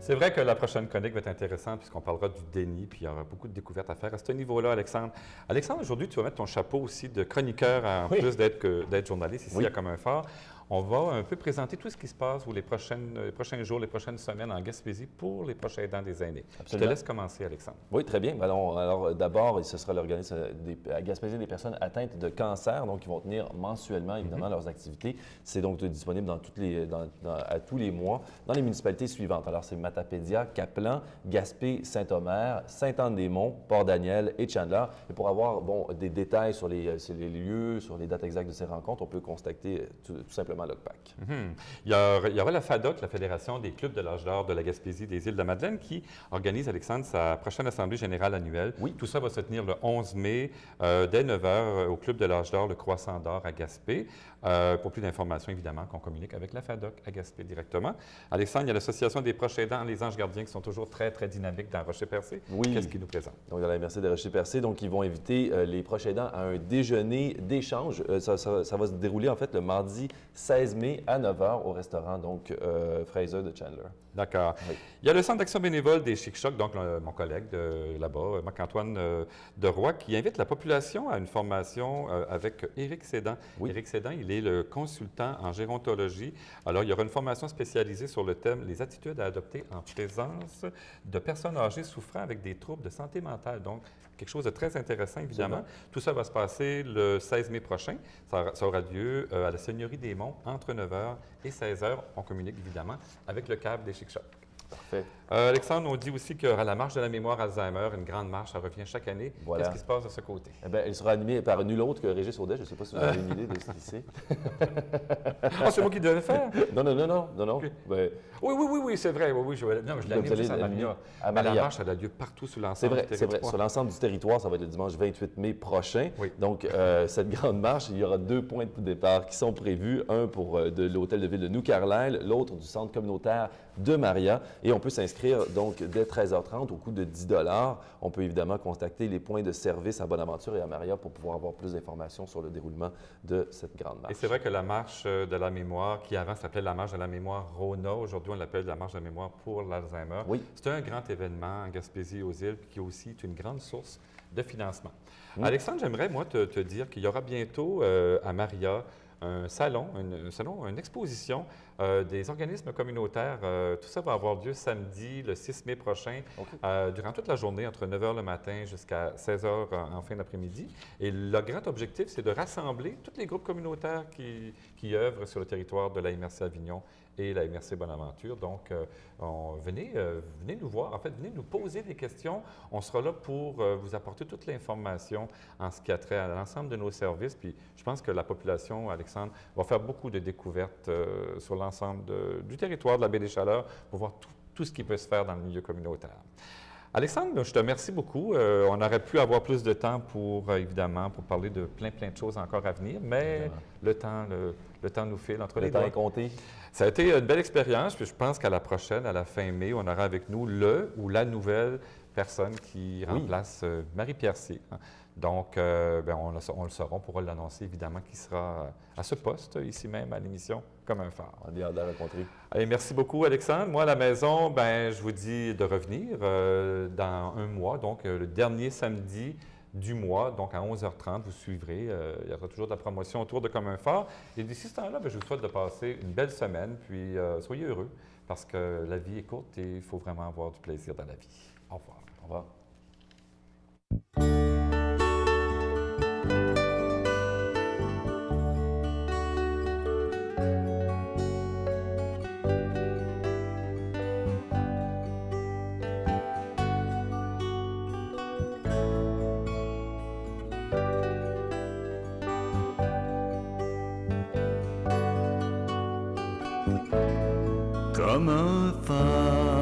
C'est vrai que la prochaine chronique va être intéressante puisqu'on parlera du déni, puis il y aura beaucoup de découvertes à faire à ce niveau-là, Alexandre. Alexandre, aujourd'hui, tu vas mettre ton chapeau aussi de chroniqueur en Oui. plus d'être journaliste ici Oui. à Comme un Phare. On va un peu présenter tout ce qui se passe ou les prochains jours, les prochaines semaines en Gaspésie pour les prochains aidants des aînés. Je te Absolument. laisse commencer, Alexandre. Oui, très bien. Alors, d'abord, ce sera l'organisme à Gaspésie des personnes atteintes de cancer, donc ils vont tenir mensuellement, évidemment, leurs activités. C'est donc disponible à tous les mois dans les municipalités suivantes. Alors, c'est Matapédia, Caplan, Gaspé, Saint-Omer, Sainte-Anne-des-Monts, Port-Daniel et Chandler. Et pour avoir des détails sur les lieux, sur les dates exactes de ces rencontres, on peut contacter tout simplement l'OCPAC. Il y aura la FADOC, la Fédération des clubs de l'âge d'or de la Gaspésie des Îles-de-Madeleine, qui organise, Alexandre, sa prochaine Assemblée générale annuelle. Oui. Tout ça va se tenir le 11 mai dès 9 h au club de l'âge d'or, le Croissant d'or à Gaspé. Pour plus d'informations, évidemment, qu'on communique avec la FADOC à Gaspé directement. Alexandre, il y a l'Association des proches aidants, les Anges gardiens, qui sont toujours très, très dynamiques dans Rocher-Percé. Oui. Qu'est-ce qu'ils nous présentent? Donc, dans la MRC de Rocher-Percé, donc ils vont inviter les proches aidants à un déjeuner d'échange. Ça va se dérouler, en fait, le mardi 16 mai à 9 h au restaurant, donc, Fraser de Chandler. D'accord. Oui. Il y a le Centre d'action bénévole des Chic-Chocs, donc mon collègue de là-bas, Marc-Antoine Deroy, qui invite la population à une formation avec Éric Sédan. Oui. Éric Sédan, il est le consultant en gérontologie. Alors, il y aura une formation spécialisée sur le thème « Les attitudes à adopter en présence de personnes âgées souffrant avec des troubles de santé mentale ». Donc, quelque chose de très intéressant, évidemment. Absolument. Tout ça va se passer le 16 mai prochain. Ça aura lieu à la Seigneurie des Monts entre 9 h et 16 h. On communique, évidemment, avec le CAB des Chic-Chocs. Parfait. Alexandre, on dit aussi qu'il y aura la marche de la mémoire Alzheimer, une grande marche, ça revient chaque année. Voilà. Qu'est-ce qui se passe de ce côté? Eh bien, elle sera animée par nul autre que Régis Audet. Je ne sais pas si vous avez une idée de ce qu'il sait. Ah, c'est moi qui devais le faire? Non. Ok. Ben, Oui, c'est vrai. Oui, je l'anime vous allez juste à l'animer Maria. à Mais Maria. la marche, elle a lieu partout sur c'est l'ensemble vrai, du c'est vrai. territoire. Sur l'ensemble du territoire, ça va être le dimanche 28 mai prochain. Oui. Donc, cette grande marche, il y aura 2 points de départ qui sont prévus. Un pour de l'hôtel de ville de New Carlisle, l'autre du centre communautaire de Maria. Et on peut s'inscrire donc dès 13h30 au coût de 10 $. On peut évidemment contacter les points de service à Bonaventure et à Maria pour pouvoir avoir plus d'informations sur le déroulement de cette grande marche. Et c'est vrai que la marche de la mémoire, qui avant s'appelait la marche de la mémoire Rona, aujourd'hui on l'appelle la marche de la mémoire pour l'Alzheimer. Oui. C'est un grand événement en Gaspésie et aux îles qui est aussi une grande source de financement. Mm. Alexandre, j'aimerais moi te dire qu'il y aura bientôt à Maria un salon, une exposition des organismes communautaires. Tout ça va avoir lieu samedi, le 6 mai prochain, OK. durant toute la journée, entre 9 h le matin jusqu'à 16 h en fin d'après-midi. Et le grand objectif, c'est de rassembler tous les groupes communautaires qui œuvrent sur le territoire de la MRC Avignon et la MRC Bonaventure. Donc, venez nous voir. En fait, venez nous poser des questions. On sera là pour vous apporter toute l'information en ce qui a trait à l'ensemble de nos services. Puis, je pense que la population, Alexandre, va faire beaucoup de découvertes sur l'ensemble du territoire de la Baie des Chaleurs pour voir tout ce qui peut se faire dans le milieu communautaire. Alexandre, je te remercie beaucoup. On aurait pu avoir plus de temps évidemment, pour parler de plein de choses encore à venir, mais le temps nous file entre les Le temps doigts. est compté. Ça a été une belle expérience, puis je pense qu'à la prochaine, à la fin mai, on aura avec nous le ou la nouvelle personne qui remplace Marie-Pierre C. Donc, on le saura, on pourra l'annoncer évidemment qui sera à ce poste, ici même à l'émission, Comme un Phare. On a bien hâte de la rencontrer. Allez, merci beaucoup, Alexandre. Moi, à la maison, je vous dis de revenir dans un mois, donc le dernier samedi du mois, donc à 11h30, vous suivrez. Il y aura toujours de la promotion autour de Comme un Phare. Et d'ici ce temps-là, je vous souhaite de passer une belle semaine, puis soyez heureux, parce que la vie est courte et il faut vraiment avoir du plaisir dans la vie. Au revoir. Au revoir. Comme un phare